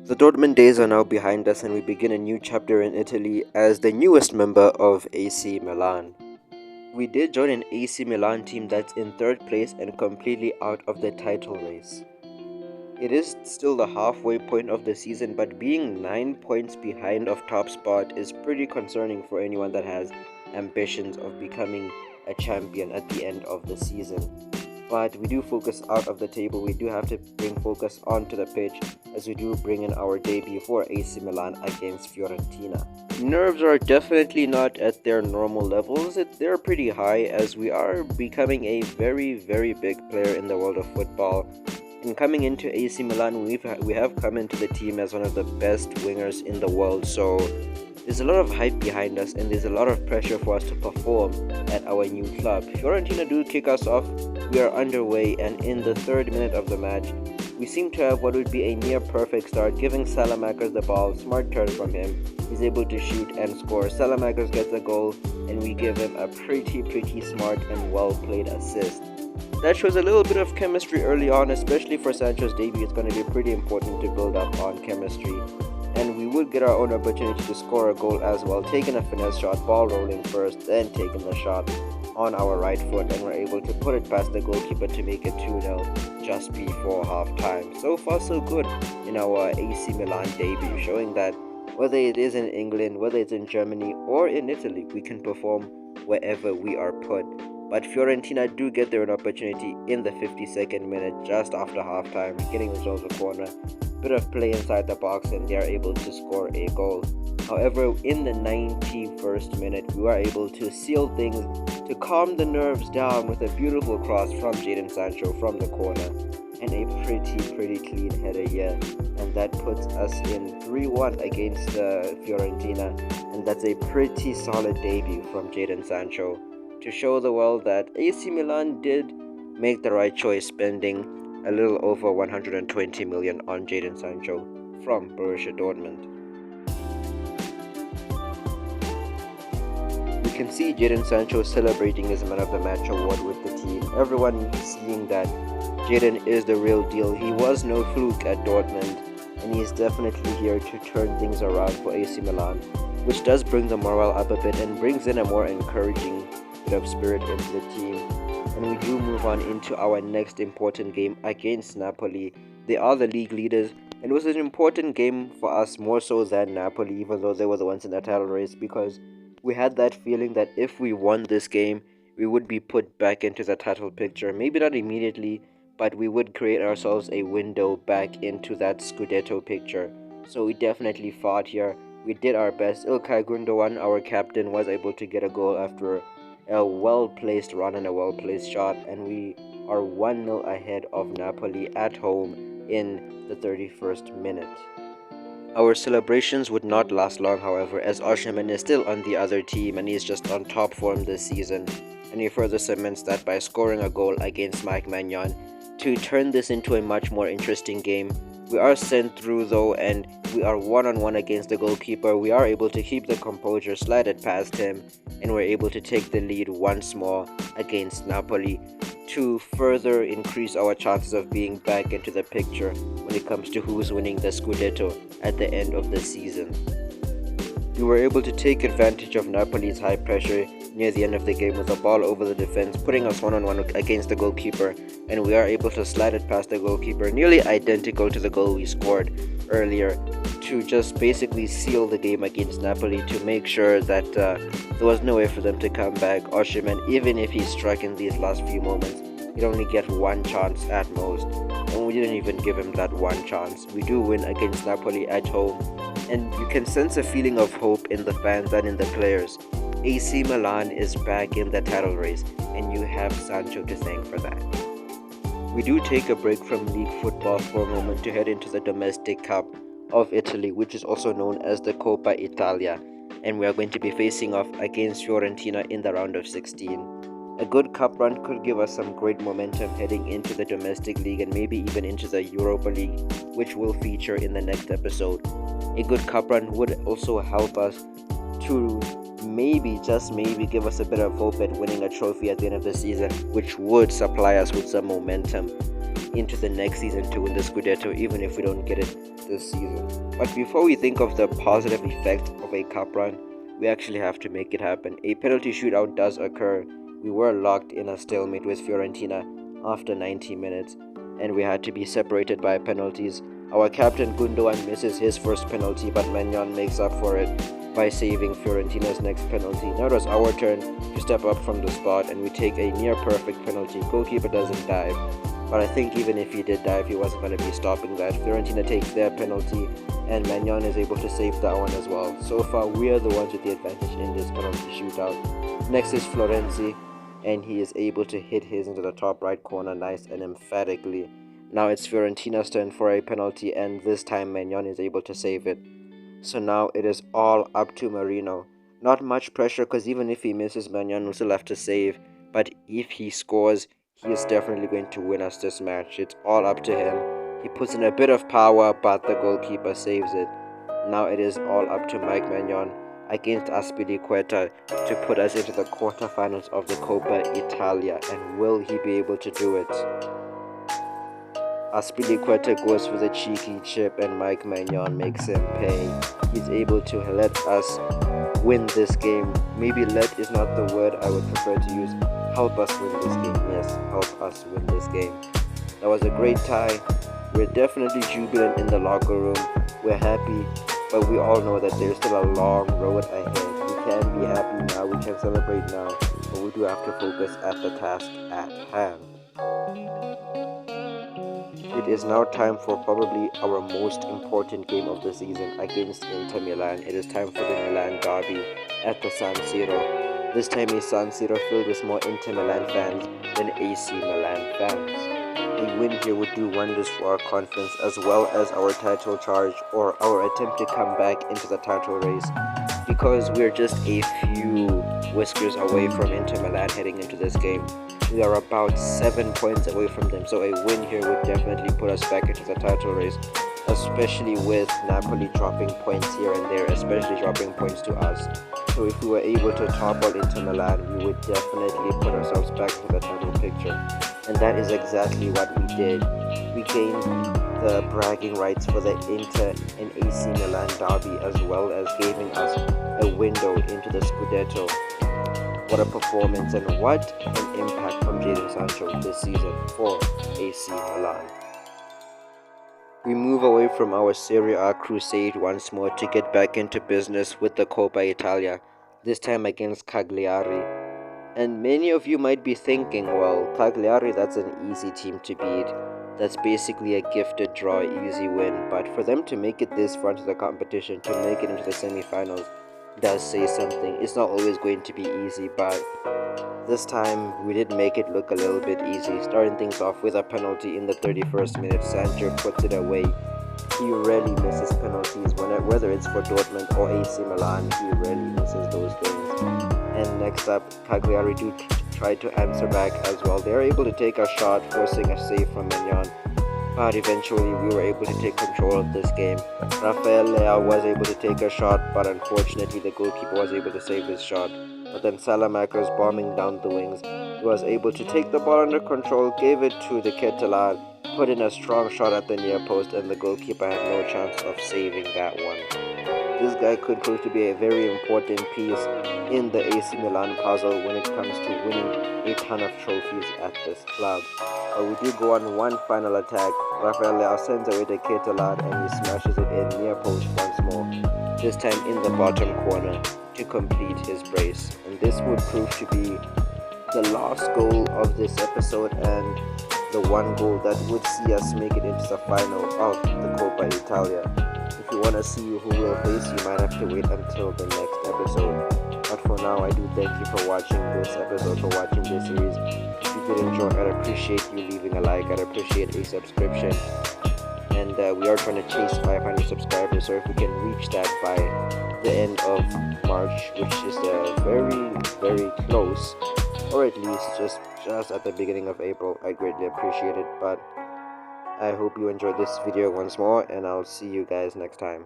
The Dortmund days are now behind us and we begin a new chapter in Italy as the newest member of AC Milan. We did join an AC Milan team that's in third place and completely out of the title race. It is still the halfway point of the season, but being 9 points behind of top spot is pretty concerning for anyone that has ambitions of becoming a champion at the end of the season. But we do focus out of the table. We do have to bring focus onto the pitch as we do bring in our debut for AC Milan against Fiorentina. Nerves are definitely not at their normal levels. They're pretty high as we are becoming a very, very big player in the world of football. And coming into AC Milan, we have come into the team as one of the best wingers in the world. So there's a lot of hype behind us and there's a lot of pressure for us to perform at our new club. Fiorentina do kick us off. We are underway, and in the 3rd minute of the match, we seem to have what would be a near perfect start, giving Salamakers the ball. Smart turn from him. He's able to shoot and score. Salamakers gets a goal and we give him a pretty smart and well played assist. That shows a little bit of chemistry early on, especially for Sancho's debut. It's going to be pretty important to build up on chemistry. And we would get our own opportunity to score a goal as well, taking a finesse shot, ball rolling first, then taking the shot on our right foot, and we're able to put it past the goalkeeper to make it 2-0 just before half time. So far so good in our AC Milan debut, showing that whether it is in England, whether it's in Germany or in Italy, we can perform wherever we are put. But Fiorentina do get their opportunity in the 52nd minute, just after halftime, getting themselves a corner, bit of play inside the box, and they are able to score a goal. However, in the 91st minute, we were able to seal things, to calm the nerves down with a beautiful cross from Jadon Sancho from the corner, and a pretty clean header here. And that puts us in 3-1 against Fiorentina, and that's a pretty solid debut from Jadon Sancho, to show the world that AC Milan did make the right choice, spending a little over 120 million on Jadon Sancho from Borussia Dortmund. We can see Jadon Sancho celebrating his Man of the Match award with the team. Everyone seeing that Jadon is the real deal. He was no fluke at Dortmund, and he's definitely here to turn things around for AC Milan, which does bring the morale up a bit and brings in a more encouraging bit of spirit into the team. And we do move on into our next important game against Napoli. They are the league leaders, and it was an important game for us, more so than Napoli, even though they were the ones in the title race, because we had that feeling that if we won this game, we would be put back into the title picture. Maybe not immediately, but we would create ourselves a window back into that Scudetto picture. So we definitely fought here. We did our best. İlkay Gündoğan, our captain, was able to get a goal after a well-placed run and a well-placed shot, and we are 1-0 ahead of Napoli at home in the 31st minute. Our celebrations would not last long, however, as Osimhen is still on the other team and he's just on top form this season, and he further cements that by scoring a goal against Mike Maignan to turn this into a much more interesting game. We are sent through though, and we are one-on-one against the goalkeeper. We are able to keep the composure, slide it past him, and we're able to take the lead once more against Napoli to further increase our chances of being back into the picture when it comes to who's winning the Scudetto at the end of the season. We were able to take advantage of Napoli's high pressure near the end of the game with the ball over the defense, putting us one-on-one against the goalkeeper, and we are able to slide it past the goalkeeper, nearly identical to the goal we scored earlier, to just basically seal the game against Napoli, to make sure that there was no way for them to come back. Osimhen, even if he struck in these last few moments, he'd only get one chance at most, and we didn't even give him that one chance. We do win against Napoli at home, and you can sense a feeling of hope in the fans and in the players. AC Milan is back in the title race, and you have Sancho to thank for that. We do take a break from league football for a moment to head into the domestic cup of Italy, which is also known as the Coppa Italia, and we are going to be facing off against Fiorentina in the round of 16. A good cup run could give us some great momentum heading into the domestic league and maybe even into the Europa League, which will feature in the next episode. A good cup run would also help us to maybe, just maybe, give us a bit of hope at winning a trophy at the end of the season, which would supply us with some momentum into the next season to win the Scudetto, even if we don't get it this season. But before we think of the positive effect of a cup run, we actually have to make it happen. A penalty shootout does occur. We were locked in a stalemate with Fiorentina after 90 minutes, and we had to be separated by penalties. Our captain Gundogan misses his first penalty, but Maignan makes up for it by saving Fiorentina's next penalty. Now it was our turn to step up from the spot, and we take a near perfect penalty. Goalkeeper doesn't dive, but I think even if he did dive, he wasn't going to be stopping that. Fiorentina takes their penalty, and Maignan is able to save that one as well. So far, we are the ones with the advantage in this penalty shootout. Next is Florenzi, and he is able to hit his into the top right corner nice and emphatically. Now it's Fiorentina's turn for a penalty, and this time Maignan is able to save it. So now it is all up to Marino. Not much pressure, because even if he misses, Maignan will still have to save. But if he scores, he is definitely going to win us this match. It's all up to him. He puts in a bit of power, but the goalkeeper saves it. Now it is all up to Mike Maignan against Azpilicueta to put us into the quarterfinals of the Coppa Italia. And will he be able to do it? Azpilicueta goes for the cheeky chip, and Mike Maignan makes him pay. He's able to let us win this game. Maybe let is not the word I would prefer to use. Help us win this game. Yes, help us win this game. That was a great tie. We're definitely jubilant in the locker room. We're happy, but we all know that there's still a long road ahead. We can be happy now, we can celebrate now, but we do have to focus at the task at hand. It is now time for probably our most important game of the season against Inter Milan. It is time for the Milan derby at the San Siro. This time a San Siro filled with more Inter Milan fans than AC Milan fans. A win here would do wonders for our confidence, as well as our title charge, or our attempt to come back into the title race, because we're just a few whiskers away from Inter Milan heading into this game. We are about 7 points away from them, so a win here would definitely put us back into the title race, especially with Napoli dropping points here and there, especially dropping points to us. So if we were able to topple Inter Milan, we would definitely put ourselves back into the title picture. And that is exactly what we did. We gained the bragging rights for the Inter and AC Milan derby, as well as giving us a window into the Scudetto. What a performance, and what an impact from Jadon Sancho this season for AC Milan. We move away from our Serie A crusade once more to get back into business with the Coppa Italia, this time against Cagliari. And many of you might be thinking, well, Cagliari, that's an easy team to beat. That's basically a gifted draw, easy win. But for them to make it this far into the competition, to make it into the semi-finals, does say something. It's not always going to be easy, but this time we did make it look a little bit easy. Starting things off with a penalty in the 31st minute, Sancho puts it away. He rarely misses penalties, whether it's for Dortmund or AC Milan, he rarely misses those things. And next up, Cagliari do try to answer back as well. They're able to take a shot, forcing a save from Maignan. But eventually we were able to take control of this game. Rafael Leao was able to take a shot, but unfortunately the goalkeeper was able to save his shot. But then Salamaker's bombing down the wings, he was able to take the ball under control, gave it to the Catalan, put in a strong shot at the near post, and the goalkeeper had no chance of saving that one. This guy could prove to be a very important piece in the AC Milan puzzle when it comes to winning a ton of trophies at this club. But we do go on one final attack. Rafael Leao sends away the Catalan, and he smashes it in near post once more, this time in the bottom corner to complete his brace. And this would prove to be the last goal of this episode, and the one goal that would see us make it into the final of the Coppa Italia. If you want to see who we'll face, you might have to wait until the next episode. But for now, I do thank you for watching this episode, for watching this series. If you did enjoy, I'd appreciate you leaving a like, I'd appreciate a subscription. And we are trying to chase 500 subscribers, so if we can reach that by the end of March, which is very, very close, or at least just at the beginning of April, I greatly appreciate it. But I hope you enjoyed this video once more, and I'll see you guys next time.